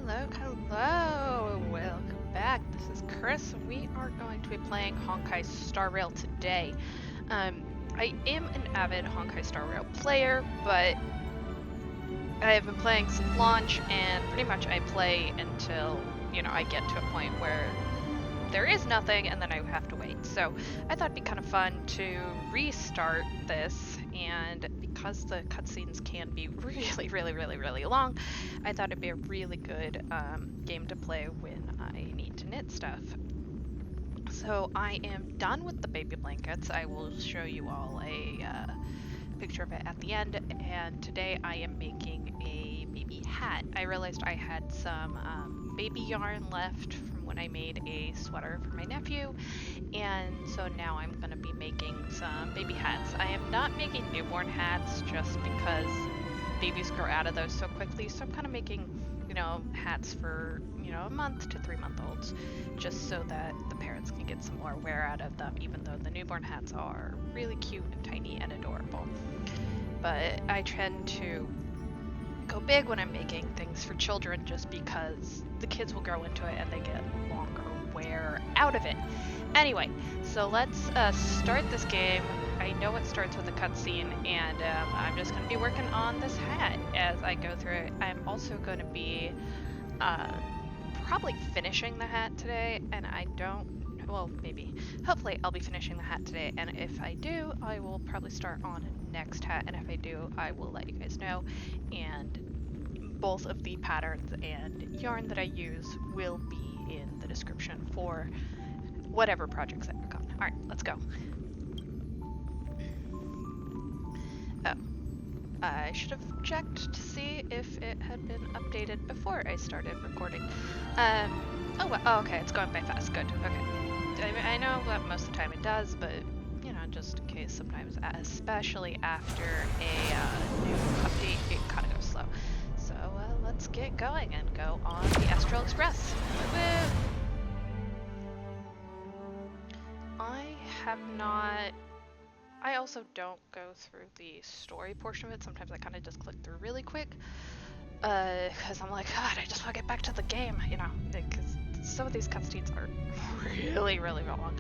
Hello, welcome back. This is Chris. We are going to be playing Honkai Star Rail today. I am an avid Honkai Star Rail player, but I have been playing since launch, and pretty much I play until, I get to a point where there is nothing, and then I have to wait. So I thought it'd be kind of fun to restart this, and because the cutscenes can be really long, I thought it'd be a really good game to play when I need to knit stuff. So I am done with the baby blankets. I will show you all a picture of it at the end, and today I am making a baby hat. I realized I had some baby yarn left from when I made a sweater for my nephew, and so now I'm going to be making some baby hats. I am not making newborn hats just because babies grow out of those so quickly, so I'm kind of making, hats for, a month to 3-month-olds, just so that the parents can get some more wear out of them, even though the newborn hats are really cute and tiny and adorable. But I tend to go big when I'm making things for children just because the kids will grow into it and they get longer wear out of it. Anyway, so let's start this game. I know it starts with a cutscene, and I'm just going to be working on this hat as I go through it. I'm also going to be probably finishing the hat today, and maybe. Hopefully I'll be finishing the hat today, and if I do, I will probably start on next hat, and if I do, I will let you guys know, and both of the patterns and yarn that I use will be in the description for whatever projects I work on. Alright, let's go. Oh, I should have checked to see if it had been updated before I started recording. Okay, it's going by fast, good, okay. I know that most of the time it does, but, just in case sometimes, especially after a new update, it kind of goes slow. So, let's get going and go on the Astral Express. Woo-woo! I also don't go through the story portion of it. Sometimes I kind of just click through really quick, because I'm like, God, I just want to get back to the game, because some of these cutscenes are really long.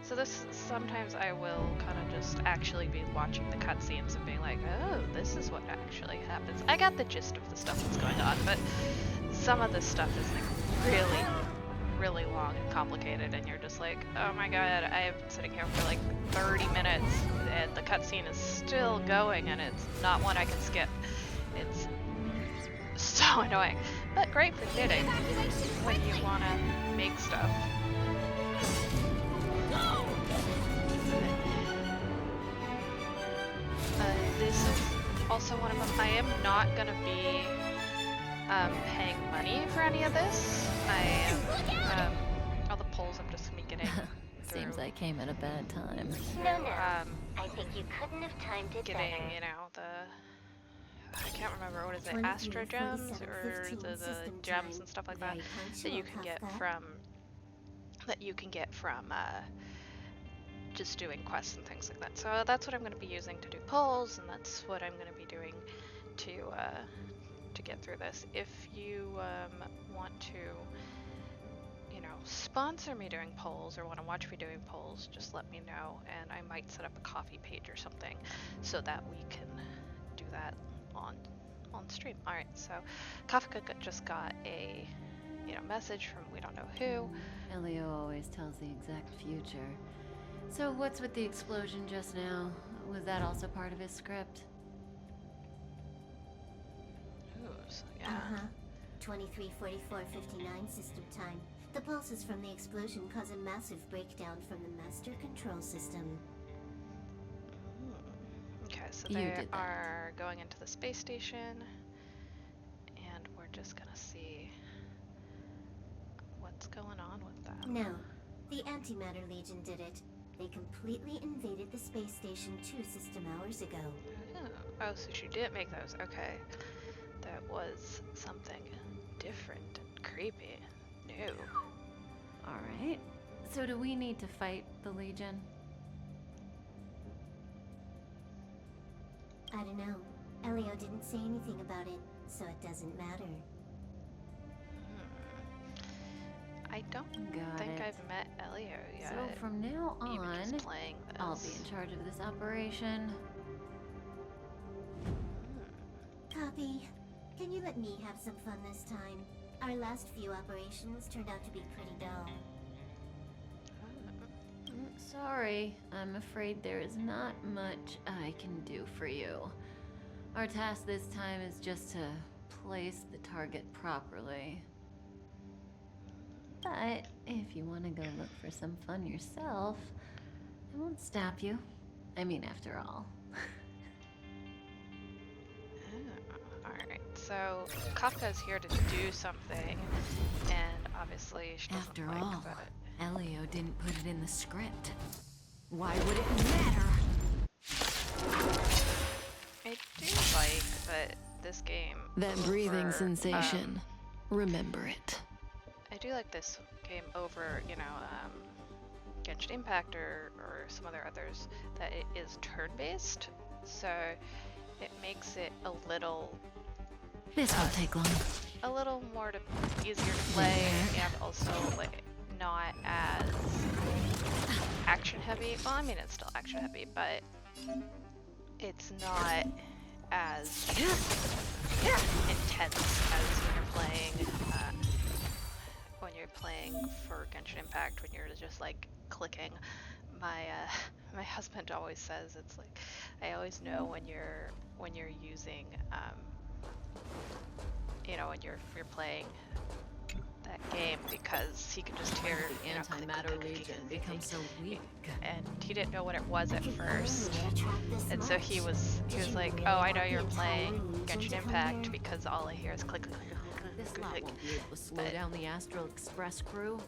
So sometimes I will kind of just actually be watching the cutscenes and being like, oh, this is what actually happens. I got the gist of the stuff that's going on, but some of this stuff is like really long and complicated, and you're just like, oh my god, I have been sitting here for like 30 minutes and the cutscene is still going and it's not one I can skip. It's so annoying, but great for knitting when you want to make stuff. This is also one of them. I am not going to be paying money for any of this. All the polls I'm just gonna be getting through. Seems I came at a bad time. No. I think you couldn't have timed it getting, better. I can't remember, what is it, Astro Gems, or the gems and stuff like that that you can get from just doing quests and things like that. So that's what I'm going to be using to do polls, and that's what I'm going to be doing to get through this. If you want to, sponsor me doing polls or want to watch me doing polls, just let me know, and I might set up a coffee page or something so that we can do that on stream. Alright, so Kafka just got a message from we don't know who. Elio always tells the exact future. So what's with the explosion just now? Was that also part of his script? Ooh, so yeah. 23:44:59 system time. The pulses from the explosion cause a massive breakdown from the master control system. Okay, so they are going into the space station, and we're just gonna see what's going on with them. No, the Antimatter Legion did it. They completely invaded the space station 2 system hours ago. Oh, so she didn't make those. Okay. That was something different and creepy. No. Alright. So do we need to fight the Legion? I don't know. Elio didn't say anything about it, so it doesn't matter. don't Got think it. I've met Elio yet. So from now even on, just playing this. I'll be in charge of this operation. Copy. Can you let me have some fun this time? Our last few operations turned out to be pretty dull. Sorry, I'm afraid there is not much I can do for you. Our task this time is just to place the target properly. But if you want to go look for some fun yourself, I won't stop you. I mean, after all. Alright, so Kafka's here to do something, and obviously she doesn't After like all, that. Elio didn't put it in the script. Why would it matter? I do like that this game. That breathing over, sensation. Remember it. I do like this game over, you know, Genshin Impact or some others, that it is turn-based, so it makes it a little This won't take long. more easier to play, and also like not as action heavy. Well, I mean it's still action heavy, but it's not as intense as when you're playing for Genshin Impact, when you're just like clicking. My husband always says it's like I always know when you're using you know, when you're playing that game, because he can just hear, The you know, click, antimatter click, click, legion click, click, becomes so weak. and he didn't know what it was at If first, only I tracked this and so he much. was Did you like, really oh, I know want the you're entire playing legion Genshin to come Impact here? because all I hear is click, click, click, click, This click, lot click, won't be able to slow But- down the Astral Express crew.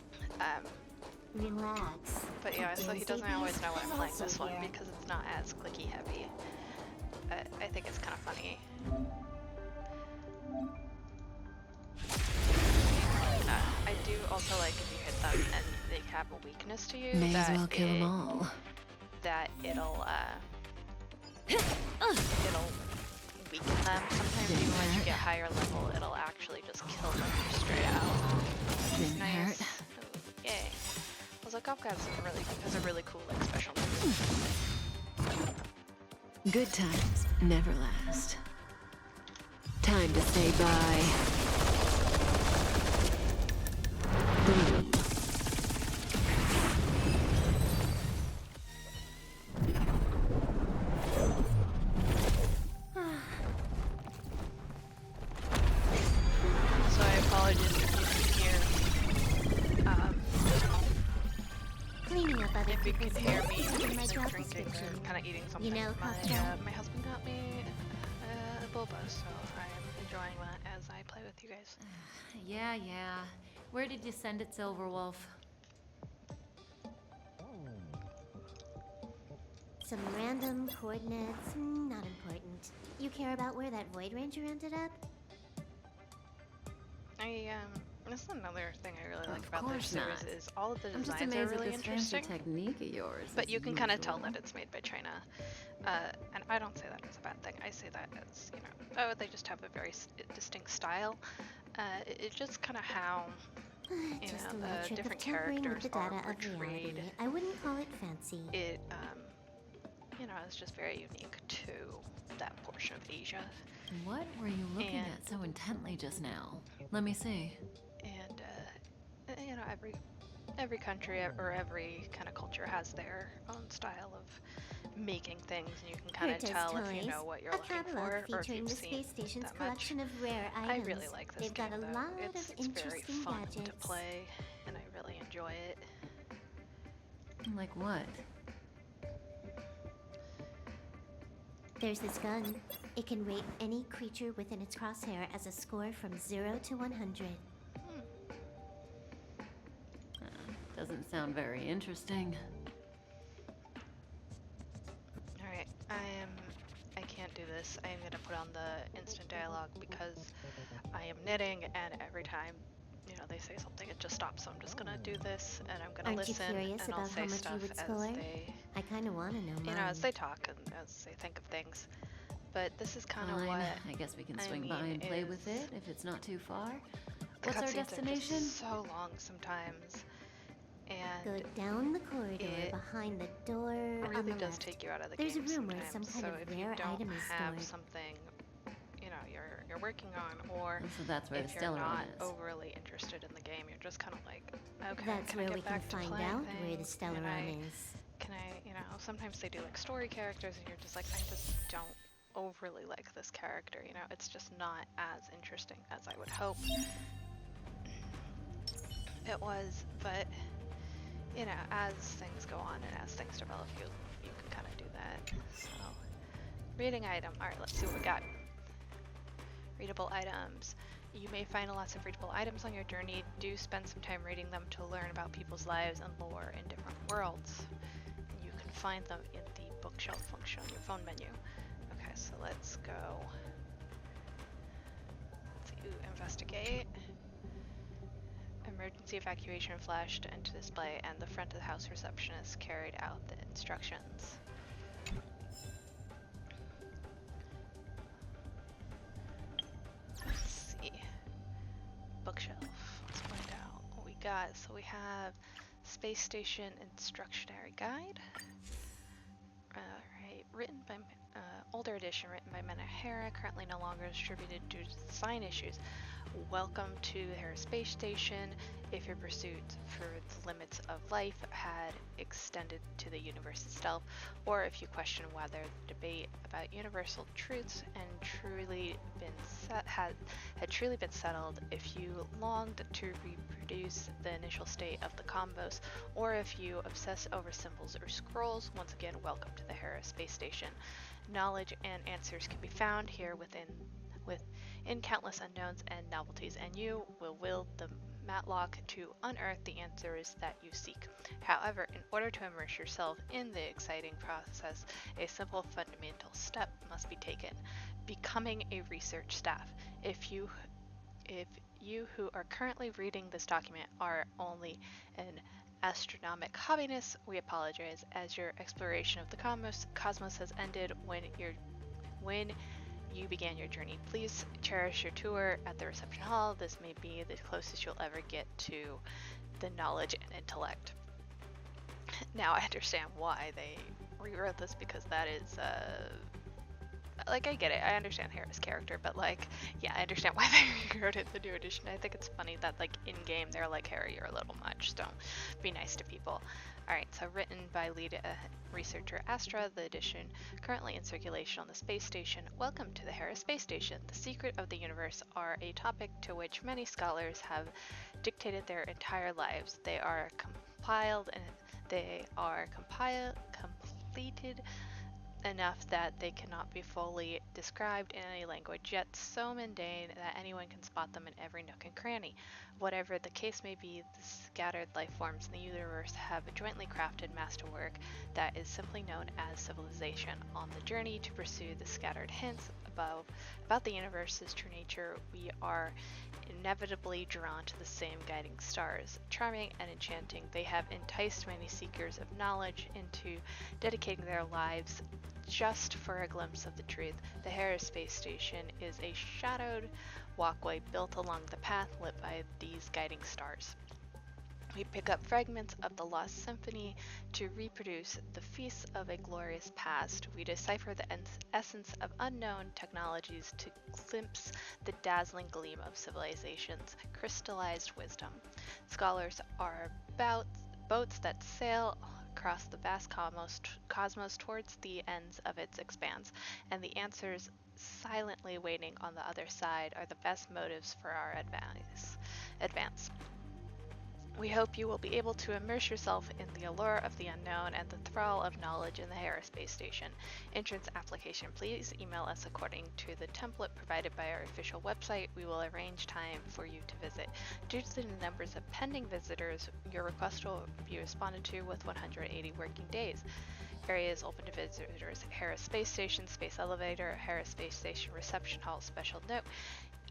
Relax. But yeah, so he doesn't always know when I'm playing this one here. because it's not as clicky heavy. I think it's kind of funny. I do also like if you hit them and they have a weakness to you, May as that well kill them all. that it'll weaken them. Sometimes even once you get higher level, it'll actually just kill them straight out. Didn't Nice. hurt. Ooh, yay. Also, Kafka has a really cool like special move. Good times never last. Time to say bye. Boom. So I apologize if you can hear Cleaning up other if you can people's hear messes me is in my like job drinking description. or kind of eating something. know, my Kafka? my husband got me a boba, so I'm enjoying that as I play with you guys. Yeah. Where did you send it, Silverwolf? Some random coordinates, not important. You care about where that Void Ranger ended up? This is another thing I really like Of about this course series not. is all of the I'm just designs are amazed really at this fancy interesting. technique of yours. But as you can kind of tell usual. that it's made by China, and I don't say that as a bad thing. I say that as, you know, oh, they just have a very distinct style. It's just kind of how, you Just know, a little the trick different of tampering with characters the are data of reality. portrayed. I wouldn't call it fancy. It, you know, is just very unique to that portion of Asia. What were you looking And- at so intently just now? Let me see. And, you know, every country or every kind of culture has their own style of making things, and you can kind of Herta's tell if you Toys, know what you're a looking catalog for, or if featuring you've the seen space station's that much. collection of rare I items. really like this They've game, got a though. lot It's of very interesting fun gadgets. to play, and I really enjoy it. Like what? There's this gun. It can rate any creature within its crosshair as a score from 0 to 100. Doesn't sound very interesting. Alright, I can't do this. I am gonna put on the instant dialogue because I am knitting, and every time, you know, they say something, it just stops. So I'm just gonna do this, and I'm gonna Aren't you listen, curious and I'll about say how much you stuff would as score? they, I kind of want to know mine. you know, as they talk and as they think of things. But this is kind of Fine. what I guess we can I swing by mean and play with is- it if it's not too far. the What's our cutscenes are destination? just so long sometimes. Go and down the corridor it behind the door on really the does left. take you out of the There's a game room where sometimes. some kind So of if you rare don't item is have stored. something, you know, you're working on, or So that's where the if you're Stellaron not is. overly interested in the game, you're just kind of like, okay, That's can I where get we can back to find playing out where the things? Stellaron is. Can I, you know, sometimes they do like story characters and you're just like, I just don't overly like this character, you know, it's just not as interesting as I would hope it was, but, you know, as things go on and as things develop, you can kind of do that. So, reading item, alright, let's see what we got. Readable items. You may find lots of readable items on your journey. Do spend some time reading them to learn about people's lives and lore in different worlds. You can find them in the bookshelf function on your phone menu. Okay, so let's go to investigate. Emergency evacuation flashed into display, and the front of the house receptionist carried out the instructions. Let's see. Bookshelf. Let's find out what we got. So we have Space Station Instructionary Guide. Right, written by older edition, written by Hera, currently no longer distributed due to design issues. Welcome to Hera Space Station. If your pursuit for the limits of life had extended to the universe itself, or if you question whether the debate about universal truths and had truly been settled, if you longed to reproduce the initial state of the combos, or if you obsess over symbols or scrolls, once again, welcome to the Hera Space Station. Knowledge and answers can be found here within countless unknowns and novelties, and you will wield the matlock to unearth the answers that you seek. However, in order to immerse yourself in the exciting process, a simple fundamental step must be taken: becoming a research staff. If you who are currently reading this document are only an astronomic hobbyness, we apologize, as your exploration of the cosmos has ended when you began your journey. Please cherish your tour at the reception hall. This may be the closest you'll ever get to the knowledge and intellect. Now I understand why they rewrote this, because that is like, I get it, I understand Hera's character, but like, yeah, I understand why they rewrote it in the new edition. I think it's funny that like in game they're like, Hera, you're a little much, don't be nice to people. Alright, so written by lead researcher Astra, the edition currently in circulation on the space station. Welcome to the Hera Space Station. The secret of the universe are a topic to which many scholars have dictated their entire lives. They are completed enough that they cannot be fully described in any language, yet so mundane that anyone can spot them in every nook and cranny. Whatever the case may be, the scattered life forms in the universe have a jointly crafted masterwork that is simply known as civilization. On the journey to pursue the scattered hints about the universe's true nature, we are inevitably drawn to the same guiding stars. Charming and enchanting, they have enticed many seekers of knowledge into dedicating their lives just for a glimpse of the truth. The Hera Space Station is a shadowed walkway built along the path lit by these guiding stars. We pick up fragments of the lost symphony to reproduce the feasts of a glorious past. We decipher the essence of unknown technologies to glimpse the dazzling gleam of civilization's crystallized wisdom. Scholars are boats that sail across the vast cosmos towards the ends of its expanse, and the answers silently waiting on the other side are the best motives for our advance. We hope you will be able to immerse yourself in the allure of the unknown and the thrall of knowledge in the Hera Space Station. Entrance application. Please email us according to the template provided by our official website. We will arrange time for you to visit. Due to the numbers of pending visitors, your request will be responded to with 180 working days. Areas open to visitors: Hera Space Station, Space Elevator, Hera Space Station Reception Hall. Special note: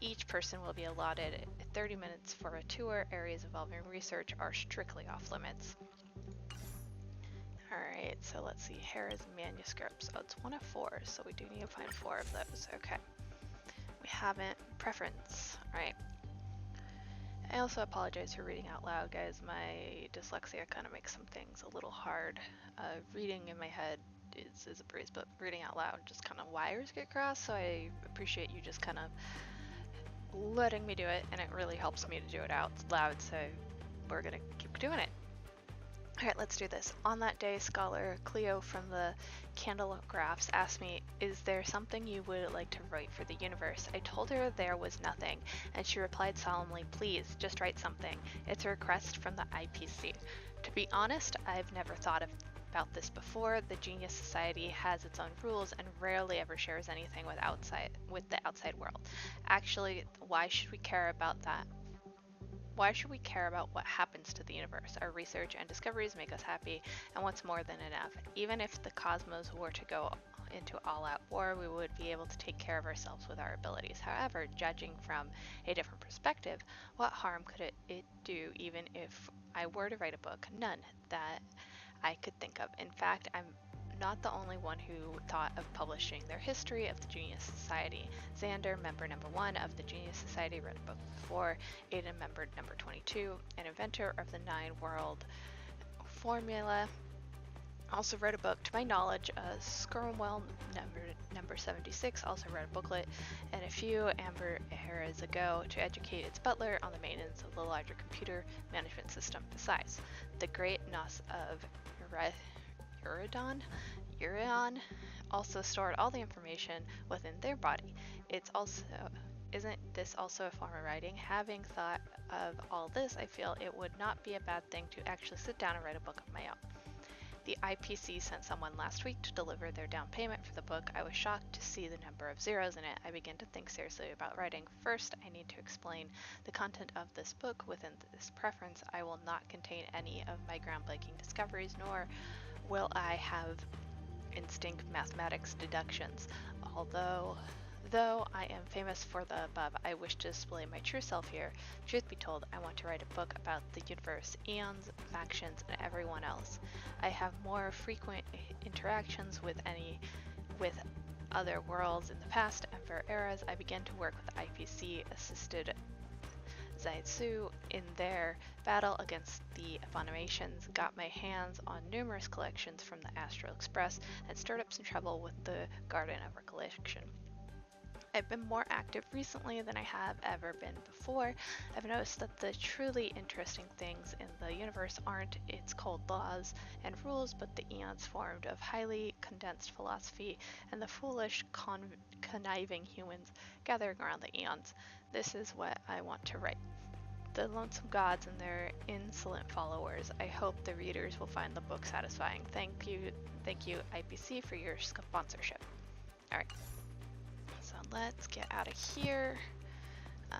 each person will be allotted 30 minutes for a tour. Areas involving research are strictly off limits. Alright, so let's see. Hera's manuscripts. Oh, it's 1 of 4, so we do need to find 4 of those. Okay. We haven't. Preference. Alright. I also apologize for reading out loud, guys. My dyslexia kind of makes some things a little hard. Reading in my head is a breeze, but reading out loud just kind of wires get crossed, so I appreciate you just kind of letting me do it, and it really helps me to do it out loud, so we're gonna keep doing it. Alright, let's do this. On that day, Scholar Cleo from the Candlegraphs asked me, is there something you would like to write for the universe? I told her there was nothing, and she replied solemnly, please, just write something. It's a request from the IPC. To be honest, I've never thought about this before. The Genius Society has its own rules and rarely ever shares anything with the outside world. Actually, why should we care about that? Why should we care about what happens to the universe? Our research and discoveries make us happy, and what's more than enough. Even if the cosmos were to go into all-out war, we would be able to take care of ourselves with our abilities. However, judging from a different perspective, what harm could it do even if I were to write a book? None that I could think of. In fact, I'm not the only one who thought of publishing their history of the Genius Society. Xander, member number 1 of the Genius Society, wrote a book before. Aiden, member number 22, an inventor of the 9-world formula, also wrote a book. To my knowledge, Skirwell, number 76, also wrote a booklet, and a few amber eras ago to educate its butler on the maintenance of the larger computer management system. Besides, the great Nos of Urion also stored all the information within their body. Isn't this also a form of writing? Having thought of all this, I feel it would not be a bad thing to actually sit down and write a book of my own. The IPC sent someone last week to deliver their down payment for the book. I was shocked to see the number of zeros in it. I began to think seriously about writing. First, I need to explain the content of this book. Within this preference, I will not contain any of my groundbreaking discoveries, nor will I have instinct mathematics deductions. Though I am famous for the above, I wish to display my true self here. Truth be told, I want to write a book about the universe, eons, factions, and everyone else. I have more frequent interactions with other worlds in the past Emperor eras. I began to work with the IPC, assisted Zaitsu in their battle against the Abominations, got my hands on numerous collections from the Astral Express, and stirred up some trouble with the Garden of Recollection. I've been more active recently than I have ever been before. I've noticed that the truly interesting things in the universe aren't its cold laws and rules, but the eons formed of highly condensed philosophy and the foolish, conniving humans gathering around the eons. This is what I want to write. The lonesome gods and their insolent followers. I hope the readers will find the book satisfying. Thank you, IPC, for your sponsorship. All right. So let's get out of here. I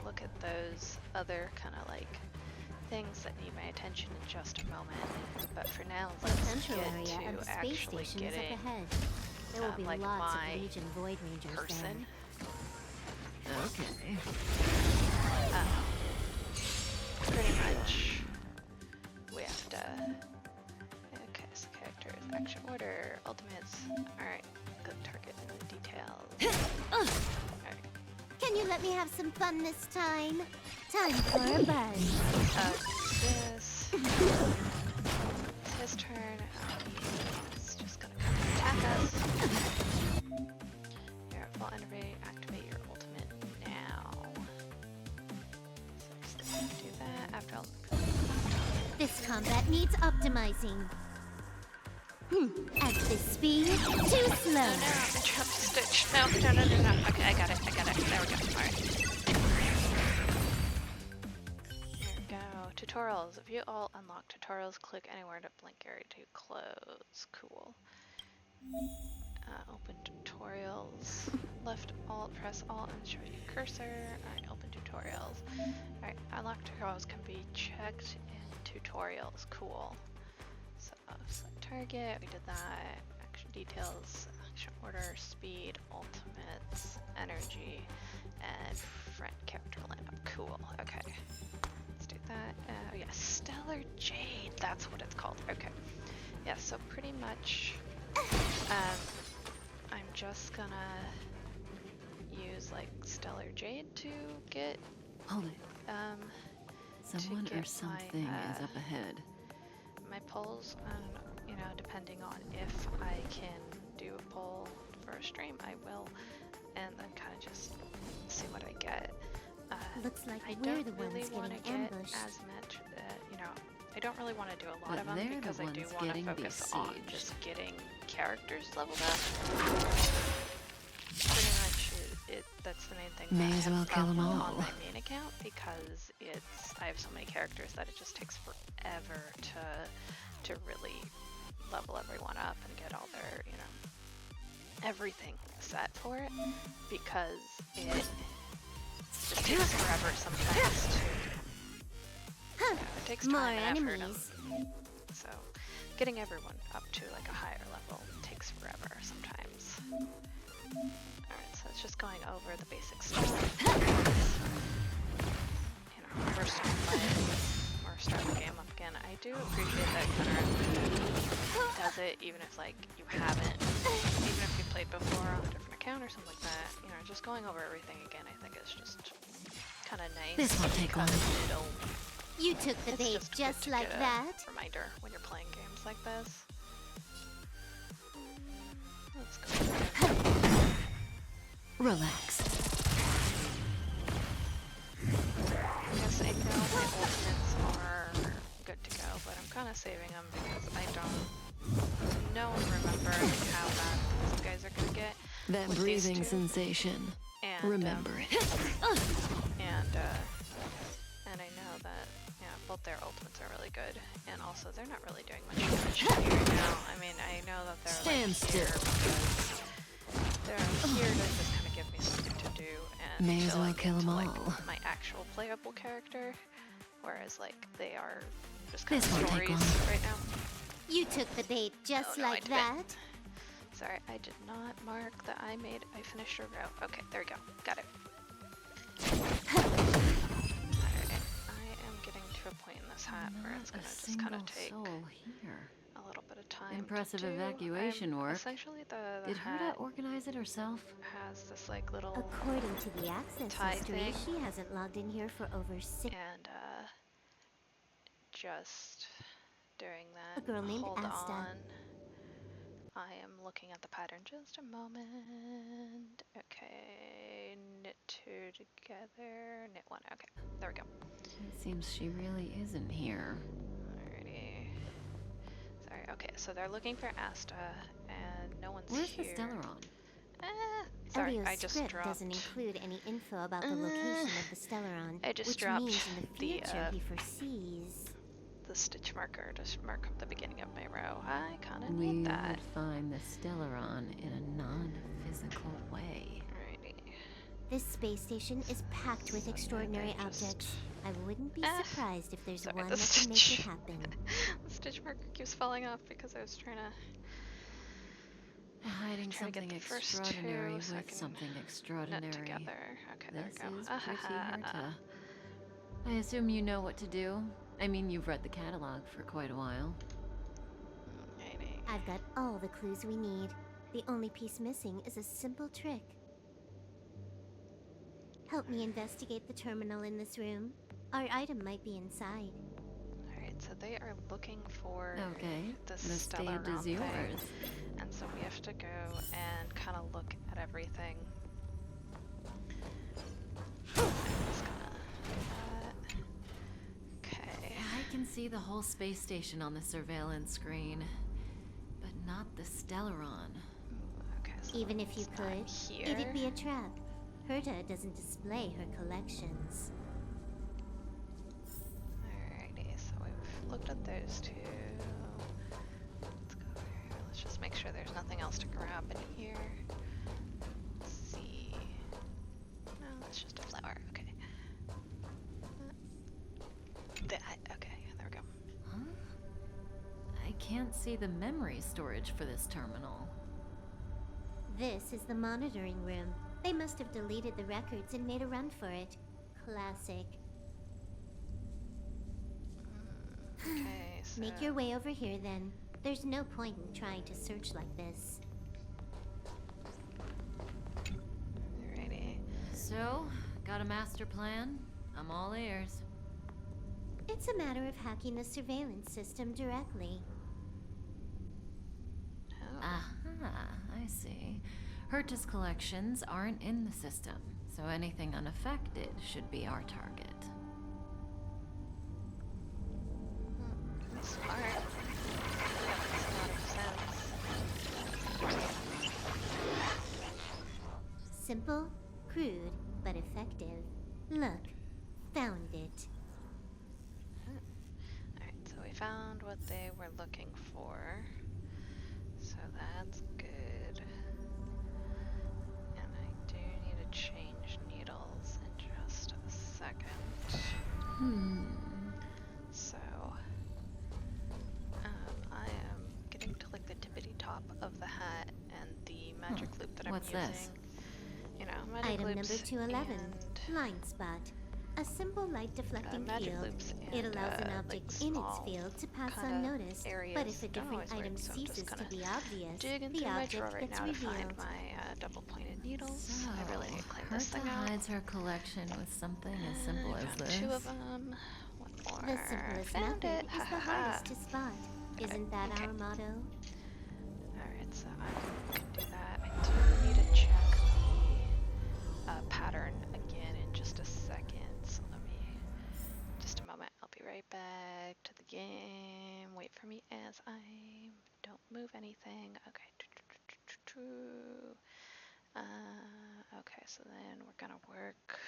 look at those other kind of like things that need my attention in just a moment. But for now, let's Central get area of to the space actually station is up getting ahead. There will be like lots my of Legion Void Rangers person. Okay. Pretty much, we have to. Okay, so characters, action order, ultimates. All right, go target and the details. All right. Can you let me have some fun this time? Time for a buzz. This. It's his turn. He's just gonna come attack us. Here, full energy, activate your ultimate now. So just do that after all. This combat needs optimizing. At this speed, too slow. No, I dropped the stitch. No. Okay, I got it. There we go. Alright. Here we go. Tutorials. If you all unlock tutorials, click anywhere to blink area to close. Cool. Open tutorials. Left Alt, press Alt and show you cursor. Alright, open tutorials. Alright, unlock tutorials can be checked in tutorials. Cool. So, select target, we did that. Action details, action order, speed, ultimates, energy, and front character lineup. Cool. Okay. Let's do that. Oh yeah, Stellar Jade. That's what it's called. Okay. Yeah, so pretty much I'm just gonna use use like stellar jade to get Hold it. Someone get or something is up ahead. my polls, and you know, depending on if I can do a poll for a stream, I will, and then kind of just see what I get. Looks like I we're don't the really ones want to getting get ambushed. as much, you know, I don't really want to do a lot But of them they're the because I do ones want to getting focus on besieged. just getting characters leveled up. Pretty much, that's the main thing. May that I as have well kill 'em problem all. on my main account because I have so many characters that it just takes forever to really level everyone up and get all their, you know, everything set for it, because it just takes forever sometimes to, you know, it takes More time and effort, enemies. so getting everyone up to like a higher level takes forever sometimes. Alright, so it's just going over the basic stuff. You know, first time play or start the game up again. I do appreciate that Gunnar does it, even if like you haven't, even if you played before on a different account or something like that. You know, just going over everything again, I think is just kind of nice. This won't take long. You took the bait It's just good to like get a that. reminder when you're playing games like this. Let's go. Relax. I guess I know my ultimates are good to go, but I'm kind of saving them because I don't know and remember how bad these guys are going to get. That with these breathing two. sensation. And, Remember it. and I know that, yeah, both their ultimates are really good, and also they're not really doing much damage to me right now. I mean, I know that they're Stand like still. here because they're here to just kind of give me something to do and May as till well I get kill 'em to, like, all. my actual playable character, whereas like they are just kind This of won't take stories long. right now. You took the bait just Oh, no, I like didn't. that. Sorry, I did not mark that I finished a route. Okay, there we go. Got it. Alright, I am getting to a point in this hat where it's gonna just kind of take soul here. a little bit of time. Impressive to do. evacuation work. Essentially, the Did hat Hera organize it herself? has this like little According to the access tie history, thing. she hasn't logged in here for over 6. and just during A that, girl named hold Asta. on. I am looking at the pattern just a moment. Okay, knit 2 together, knit 1. Okay, there we go. It seems she really isn't here. Alrighty. Sorry, okay, so they're looking for Asta, and no one's Where's here. the Stellaron? Sorry, Elio's I just script dropped. doesn't include any info about the location of the Stellaron, I just which dropped means in the the, future he foresees. the stitch marker to mark up the beginning of my row. I kind of We need that. would find the Stellaron in a non-physical way. Alrighty. This space station is packed with So extraordinary I just- objects. I wouldn't be surprised if there's Sorry, one the that can make stitch. it happen. The stitch marker keeps falling off because I was trying to. Hiding Try to get something the first extraordinary two so I with can something knit extraordinary. together. Okay, there This we go. is pretty Herta. I assume you know what to do. I mean, you've read the catalog for quite a while. Alrighty. I've got all the clues we need. The only piece missing is a simple trick. Help me investigate the terminal in this room. Our item might be inside. Alright, so they are looking for Okay, the the stage Stellaron is thing. yours. And so we have to go and kind of look at everything. I'm just gonna do that. Okay. I can see the whole space station on the surveillance screen, but not the Stellaron. Okay, so Even if you it's not could, here. it'd be a trap. Herta doesn't display her collections. Alrighty, so we've looked at those two. Let's go over here. Let's just make sure there's nothing else to grab in here. Let's see. No, it's just a flower. Okay. That. Okay, yeah, there we go. Huh? I can't see the memory storage for this terminal. This is the monitoring room. They must have deleted the records and made a run for it. Classic. Okay, so. Make your way over here then. There's no point in trying to search like this. Alrighty. So, got a master plan? I'm all ears. It's a matter of hacking the surveillance system directly. Oh. Aha, I see. Herta's collections aren't in the system, so anything unaffected should be our target. Smart. That makes a lot of sense. Simple, crude, but effective. Look, found it. Alright, so we found what they were looking for. So that's good. And I do need to change needles in just a second. So, I am getting to like the tippity top of the hat and the magic loop that I'm What's using. this? You know, magic Item loops number 211, and line spot. A simple light deflecting magic field. loops It and, allows an like, object in its small field to pass kinda unnoticed, areas but if a don't different always work, item so I'm just ceases to gonna be obvious, dig into the my object drawer right gets now to revealed. find my double-pointed needles. So, I really need to clean this Herta thing out. hides her collection with something as simple as Found this. 2 of them. One more. The simplest Found method it. is the hardest to spot. Isn't that Okay. our motto? Alright, so I can do that. I do need to check the pattern again in just a second. So let me, just a moment. I'll be right back to the game. Wait for me as I don't move anything. Okay. Okay, so then we're gonna work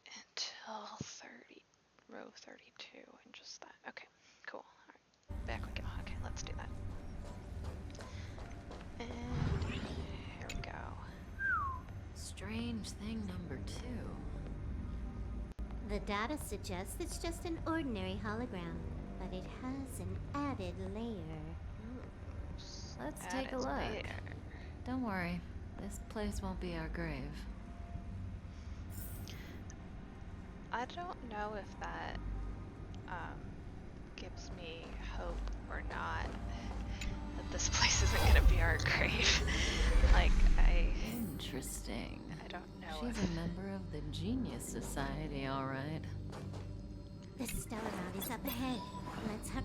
until 30, row 32, and just that. Okay, cool. All right, back we go. Okay, let's do that. And here we go. Strange thing number 2. The data suggests it's just an ordinary hologram, but it has an added layer. Let's That take a is look. later. Don't worry, this place won't be our grave. I don't know if that gives me hope or not that this place isn't gonna be our grave. Like, Interesting. I don't know She's if a member of the Genius Society, all right. The Stellaron is up ahead. Let's have.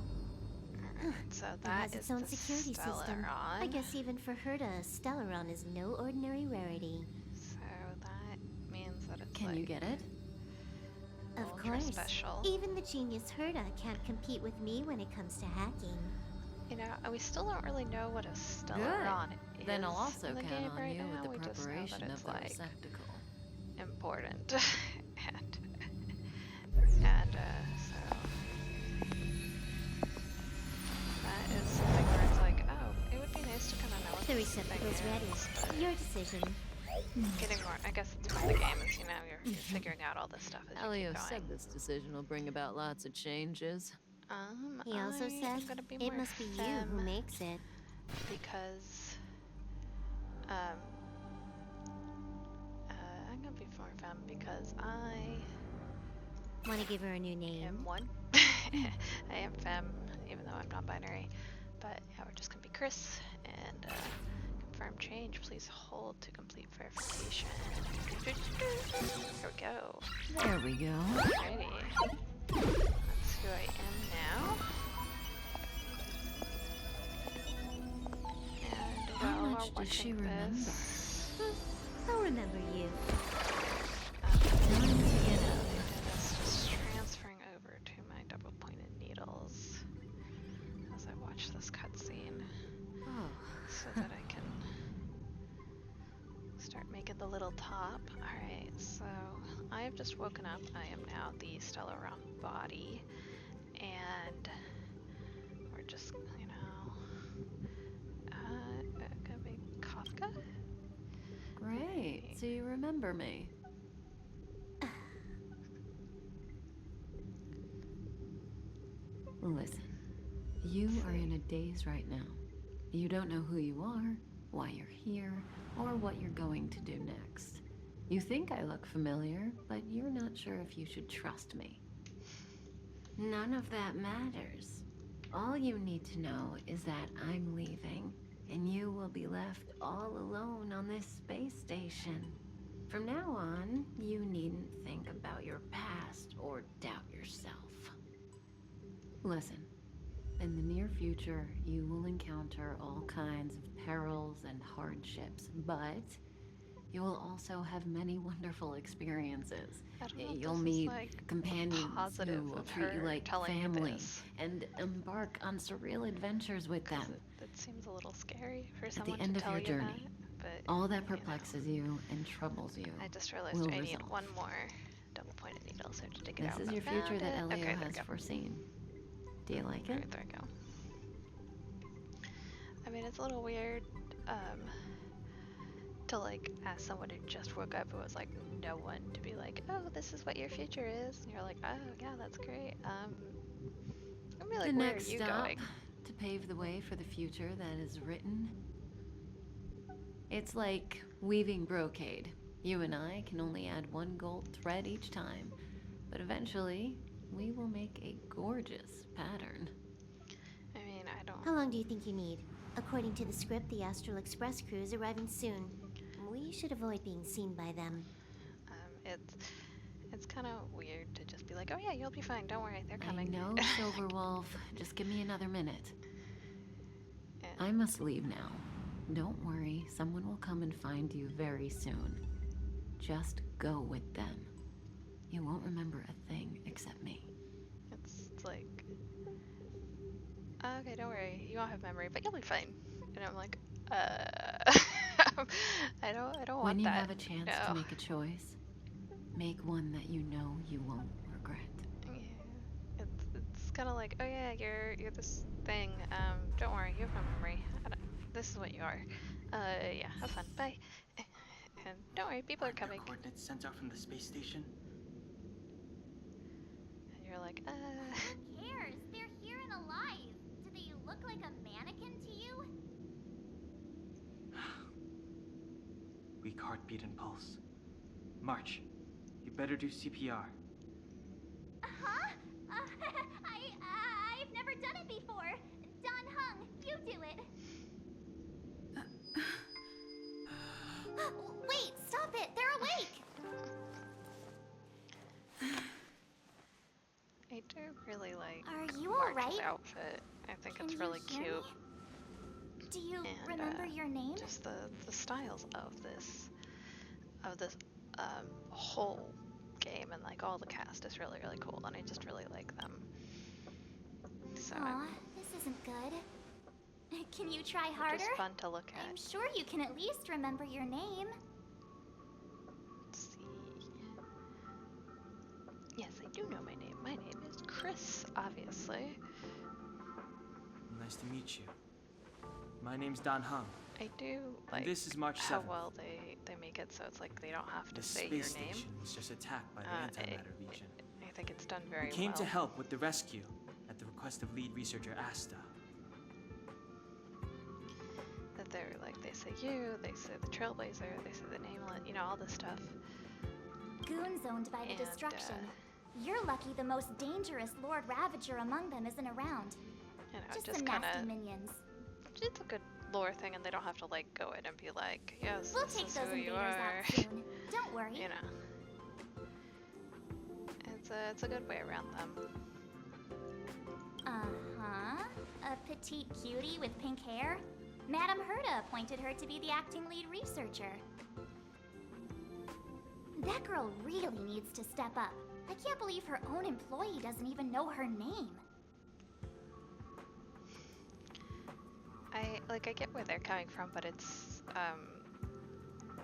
so It that has is its own the security system. I Stellaron. guess even for Herta, a Stellaron is no ordinary rarity. So that means that it's Can like you get it? Of ultra course. special. Even the genius Herta can't compete with me when it comes to hacking. You know, we still don't really know what a Stellaron is. Then I'll also in the count game on right you now. with We the just know that preparation it's of the like receptacle. important. and so that is something where it's like, oh, it would be nice to kind of know what The this thing receptacle's is, ready. but Your decision. getting more, I guess it's part of the game is, you know, you're figuring out all this stuff as you Elio keep said going. this decision will bring about lots of changes. He also I said am gonna be it more must be you femme who makes it. because I'm gonna be more femme because I Want to give her a new name? am one. I am femme, even though I'm non-binary. But yeah, we're just gonna be Cris and confirm change. Please hold to complete verification. Here we go. There we go. Alrighty. That's who I am now. And How while much we're does she watching remember? this, I'll remember you. Time to get up. That's just transferring over to my double-pointed needles as I watch this cutscene, Oh, so that I can start making the little top. Alright, so I have just woken up. I am now the Stellaron body, and we're just, you know, gonna be Kafka? great. So you remember me. Listen, you are in a daze right now. You don't know who you are, why you're here, or what you're going to do next. You think I look familiar, but you're not sure if you should trust me. None of that matters. All you need to know is that I'm leaving, and you will be left all alone on this space station. From now on, you needn't think about your past or doubt yourself. Listen, in the near future, you will encounter all kinds of perils and hardships, but you will also have many wonderful experiences. I don't know if You'll this is, meet like, companions positive who will of treat you her like telling you family this. and embark on surreal adventures with 'Cause them. it seems a little scary for At someone the end to of tell your you journey, that, but all that you know. perplexes you and troubles you I just realized will I need resolve. one more double-pointed needle, so I have to dig it This out. is I your future found that it. Elio Okay, there we has go. foreseen. Do you like it? Alright, there we go. I mean, it's a little weird, to like ask someone who just woke up who was like no one to be like, oh, this is what your future is. And you're like, oh yeah, that's great. I'm be like, The where next are you stop going? to pave the way for the future that is written. It's like weaving brocade. You and I can only add one gold thread each time, but eventually we will make a gorgeous pattern. I mean, I don't. How long do you think you need? According to the script, the Astral Express crew is arriving soon. We should avoid being seen by them. It's kind of weird to just be like, oh yeah, you'll be fine. Don't worry, they're coming. I know, Silver Wolf. Just give me another minute. Yeah. I must leave now. Don't worry, someone will come and find you very soon. Just go with them. You won't remember a thing except me. It's like, okay, don't worry, you won't have memory, but you'll be fine. And I'm like, I don't want that. When you have a chance no. to make a choice, make one that you know you won't regret. Yeah, it's kind of like, oh yeah, you're this thing. Don't worry, you have no memory. This is what you are. Yeah, have fun. Bye. And don't worry, people are coming. Coordinates sent out from the space station. And you're like, Who cares? They're here and alive. Do they look like a mannequin to you? Weak heartbeat and pulse. March, you better do CPR. Huh? I've never done it before. Don Hung, you do it. Wait, stop it. They're awake. I do really like Are you March's alright? outfit. I think Can it's you really hear cute. me? Do you And, remember your name? Just the styles of this whole game and like all the cast is really cool, and I just really like them. So Aw, this isn't good. Can you try it's harder? just fun to look I'm at. sure you can at least remember your name. Let's see. Yes, I do know my name. My name is Cris, obviously. Nice to meet you. My name's Don Hung. I do like And this is March 7th. how well they make it so it's like they don't have to The say your space name. station was just attacked by the antimatter legion. I think it's done very We came well. to help with the rescue at the request of lead researcher Asta. That they're like, they say you, they say the Trailblazer, they say the namelet, you know, all this stuff. Goons owned by the And, destruction. You're lucky the most dangerous Lord Ravager among them isn't around. You know, Just just some kind nasty of, minions. it's a good lore thing, and they don't have to like go in and be like, yes, We'll this take is those who you invaders are. out soon. Don't worry. You know, it's a good way around them. Uh-huh. A petite cutie with pink hair? Madame Herta appointed her to be the acting lead researcher. That girl really needs to step up. I can't believe her own employee doesn't even know her name. I get where they're coming from, but it's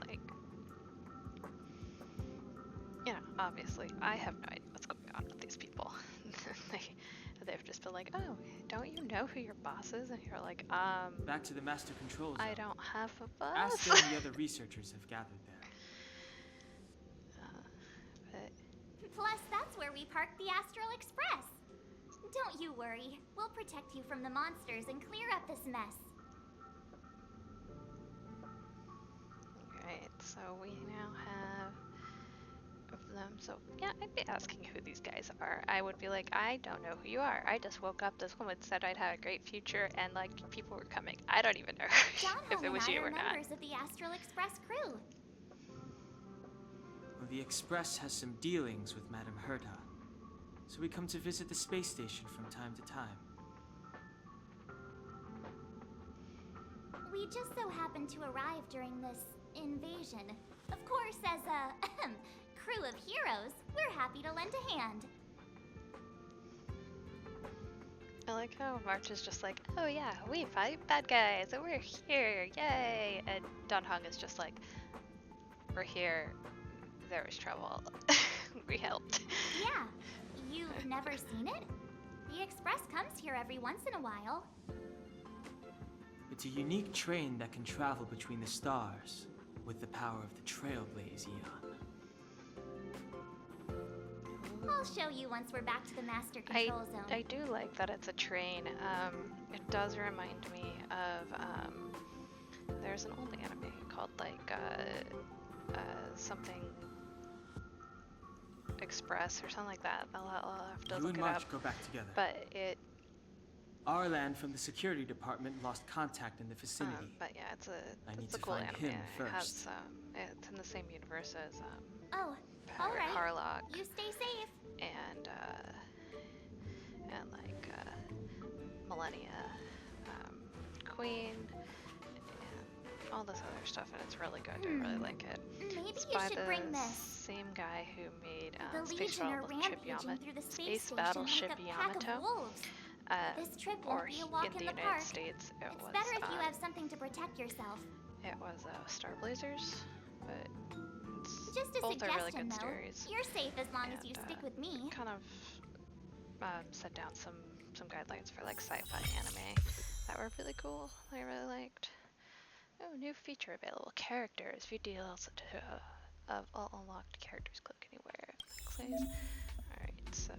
like, you know, obviously I have no idea what's going on with these people. They've just been like, oh, don't you know who your boss is? And you're like, Back to the master control zone. I don't have a boss. Asta and the other researchers have gathered there. But Plus, that's where we parked the Astral Express. Don't you worry. We'll protect you from the monsters and clear up this mess. Alright, so we now have of them So yeah, I'd be asking who these guys are. I would be like, I don't know who you are. I just woke up. This woman said I'd have a great future, and like people were coming. I don't even know if it John was and I you are or not. members of the Astral Express crew. Well, the Express has some dealings with Madame Herta, so we come to visit the space station from time to time. We just so happened to arrive during this invasion. Of course, as a crew of heroes, we're happy to lend a hand. I like how March is just like, oh yeah, we fight bad guys, and we're here, yay! And Don Hong is just like, we're here, there was trouble, we helped. Yeah, you've never seen it? The Express comes here every once in a while. It's a unique train that can travel between the stars with the power of the Trailblaze Eon. I'll show you once we're back to the Master Control Zone. I do like that it's a train. It does remind me of, there's an old anime called like, something Express or something like that. I'll have to You look and it March up. go back together. But it, Arlan from the security department lost contact in the vicinity. but yeah, it's I need a to cool find anime. him It has, first. it's in the same universe as, Oh, Pirate alright. Harlock You stay safe. and like, Millennia, Queen, and all this other stuff, and it's really good. I really like it. Maybe It's you by should the bring this. same guy who made The Space Legion are Battleship rampaging through the space Space station Battleship like a pack of Yamato. wolves. This trip Or won't be a walk in the in the United park. States, it It's was better if you have something to protect yourself. it was Star Blazers, but it's Just a both are really suggestion, good though. series. You're safe as long as you And, stick with me. Kind of set down some guidelines for like sci-fi anime that were really cool. I really liked. Oh, new feature available. Characters. View deals of all unlocked characters. Click anywhere. Alright, so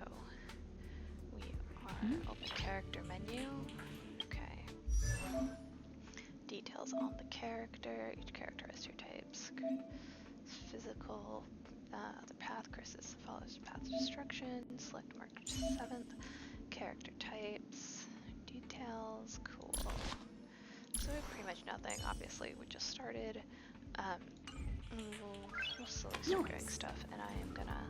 we are open character menu. Okay. Details on the character. Each character has two types. Physical. The path. Chris follows the path of destruction. Select Mark 7th. Character types. Details. Cool. So we have pretty much nothing. Obviously, we just started. We'll slowly start doing stuff, and I am gonna,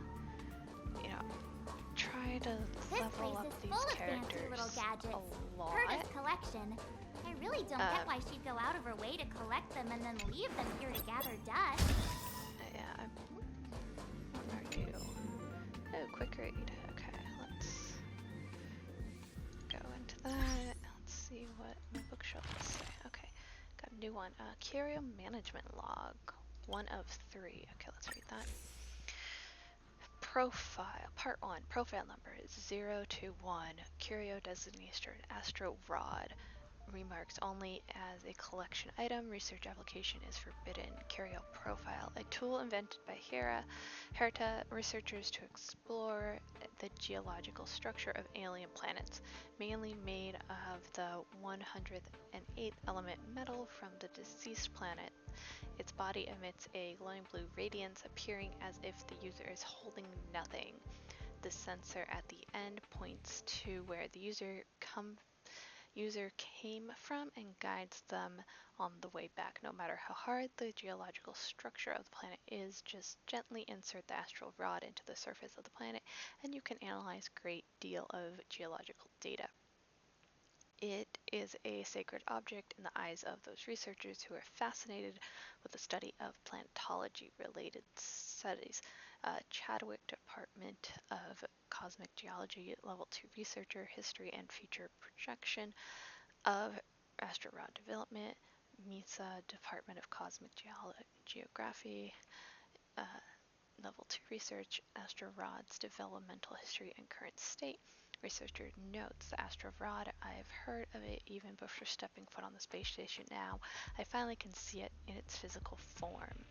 you know, try to This level place up is these full of fancy characters little gadgets. a lot. Herta's collection. I really don't get why she'd go out of her way to collect them and then leave them here to gather dust. Yeah, what are you? Oh, quick read. Okay, let's go into that. Let's see what my bookshelf will say. Okay, got a new one. Curio Management Log. 1 of 3. Okay, let's read that. Profile. Part 1. Profile number is 021. Curio designation Astro Rod. Remarks only as a collection item. Research application is forbidden. Curio Profile. A tool invented by Herta researchers to explore the geological structure of alien planets, mainly made of the 108th element metal from the deceased planet. Its body emits a glowing blue radiance, appearing as if the user is holding nothing. The sensor at the end points to where the user came from and guides them on the way back. No matter how hard the geological structure of the planet is, just gently insert the astral rod into the surface of the planet and you can analyze a great deal of geological data. It is a sacred object in the eyes of those researchers who are fascinated with the study of planetology-related studies. Chadwick Department of Cosmic Geology, Level 2 Researcher, History and Future Projection of Astrorod Development, MESA Department of Cosmic Geography, Level 2 Research, Astrorod's Developmental History and Current State. Researcher notes the Astro Rod. I've heard of it even before stepping foot on the space station now. I finally can see it in its physical form.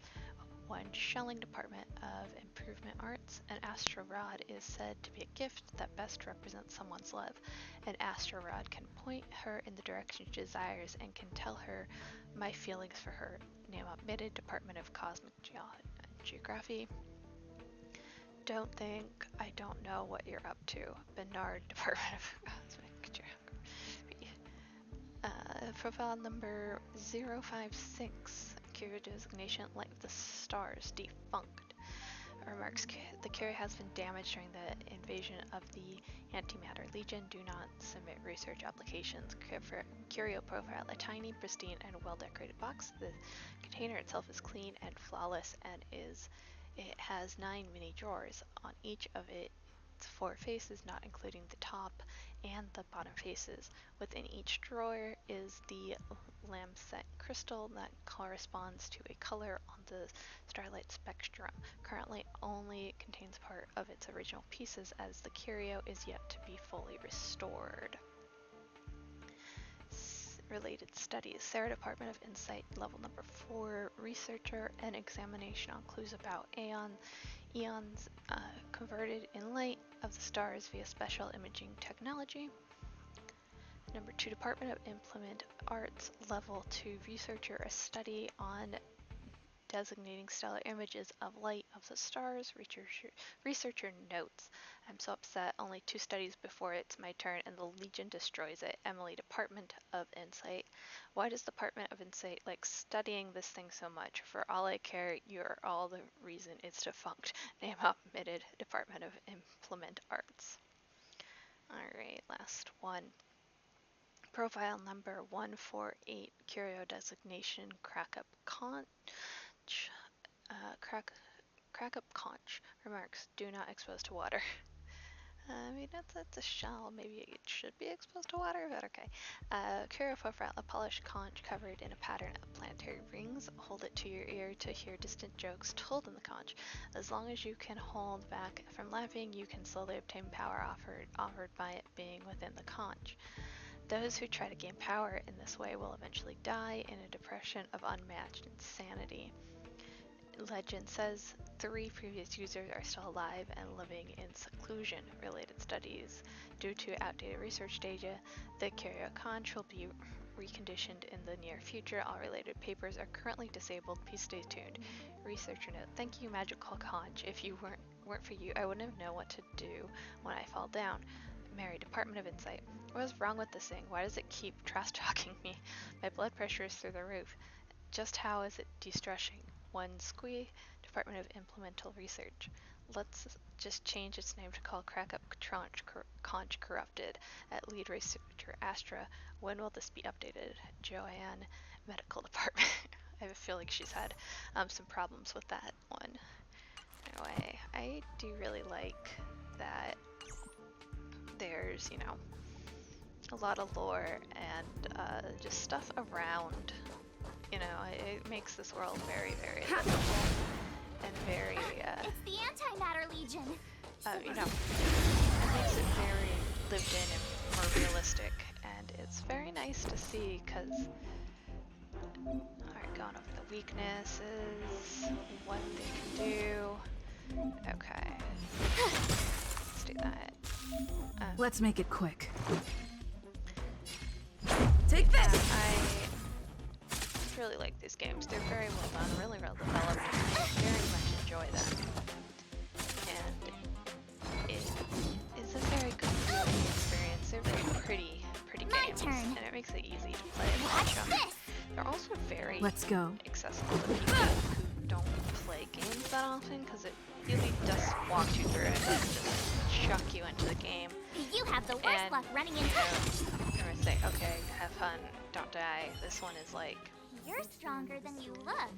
1 Shelling Department of Improvement Arts. An Astro Rod is said to be a gift that best represents someone's love. An Astro Rod can point her in the direction she desires and can tell her my feelings for her. Name omitted. Department of Cosmic Geography. I don't know what you're up to. Bernard, Department of profile number 056. Curio designation, Light of the Stars, defunct. Remarks, the curio has been damaged during the invasion of the Antimatter Legion. Do not submit research applications. Curio profile, a tiny, pristine, and well-decorated box. The container itself is clean and flawless, and it has 9 mini drawers. On each of its 4 faces, not including the top and the bottom faces. Within each drawer is the lampset crystal that corresponds to a color on the starlight spectrum. Currently only contains part of its original pieces, as the curio is yet to be fully restored. Related studies. Sarah, Department of Insight, level number 4, researcher. An examination on clues about eons converted in light of the stars via special imaging technology. Number 2, Department of Implement Arts, level 2, researcher. A study on designating stellar images of light of the stars. Researcher notes, I'm so upset, only 2 studies before it's my turn and the Legion destroys it. Emily, Department of Insight. Why does Department of Insight like studying this thing so much? For all I care, you're all the reason it's defunct. Name omitted. Department of Implement Arts. Alright, last one. Profile number 148, curio designation, Crack-up Conch. Crack-up Conch. Remarks, do not expose to water. I mean, that's a shell. Maybe it should be exposed to water, but okay. Curio profile, a polished conch covered in a pattern of planetary rings. Hold it to your ear to hear distant jokes told in the conch. As long as you can hold back from laughing, you can slowly obtain power offered by it being within the conch. Those who try to gain power in this way will eventually die in a depression of unmatched insanity. Legend says 3 previous users are still alive and living in seclusion. Related studies. Due to outdated research data, the curio conch will be reconditioned in the near future. All related papers are currently disabled. Please stay tuned. Researcher note, thank you, magical conch. If you weren't for you, I wouldn't have known what to do when I fall down. Mary, Department of Insight. What is wrong with this thing? Why does it keep trash-talking me? My blood pressure is through the roof. Just how is it de-stressing? One squee, Department of Implemental Research. Let's just change its name to call Crack-up Conch Corrupted. At lead researcher Astra. When will this be updated? Joanne, Medical Department. I feel like she's had some problems with that one. Anyway, I do really like that there's, you know, a lot of lore and just stuff around. You know, it makes this world very, very livable and very, it's the Antimatter Legion! you know, it makes it very lived in and more realistic, and it's very nice to see, because, alright, going over the weaknesses, what they can do. Okay, let's do that. Let's make it quick. Take this! I really like these games. They're very well done, really well developed. I very much enjoy them. And it is a very good viewing experience. They're very pretty games. And it makes it easy to play and watch them. They're also very accessible to people who don't play games that often, because it really does walk you through it and just chuck you into the game. You have the worst luck running into I'm gonna say, okay, have fun, don't die. This one is like, you're stronger than you look.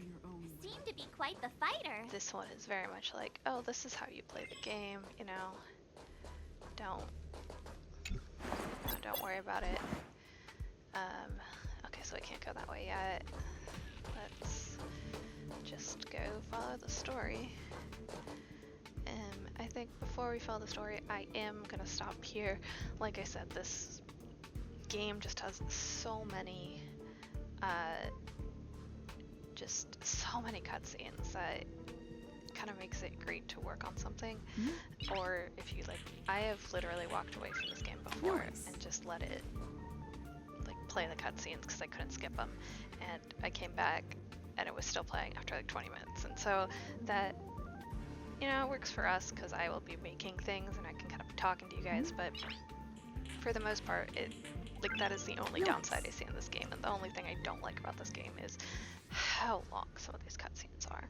Seem to be quite the fighter. this one is very much like, oh, this is how you play the game, you know. Don't worry about it. Okay, so I can't go that way yet. Let's just go follow the story. I think before we follow the story, I am gonna stop here. Like I said, this game just has so many cutscenes that kind of makes it great to work on something. Or if you like, I have literally walked away from this game before and just let it like play the cutscenes because I couldn't skip them, and I came back and it was still playing after like 20 minutes, and so that you know, it works for us because I will be making things and I can kind of be talking to you guys, but for the most part, like that is the only downside I see in this game, and the only thing I don't like about this game is how long some of these cutscenes are.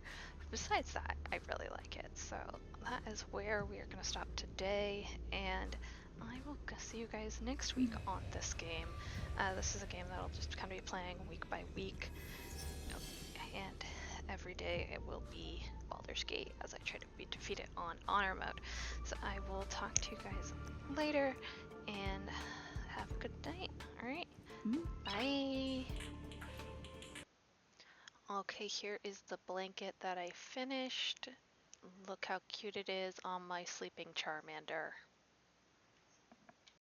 Besides that, I really like it. So that is where we are going to stop today, and I will see you guys next week on this game. This is a game that I'll just kind of be playing week by week, and every day it will be Baldur's Gate as I try to be defeated on honor mode. So I will talk to you guys later, and have a good night. Alright, bye! Okay, here is the blanket that I finished. Look how cute it is on my sleeping Charmander.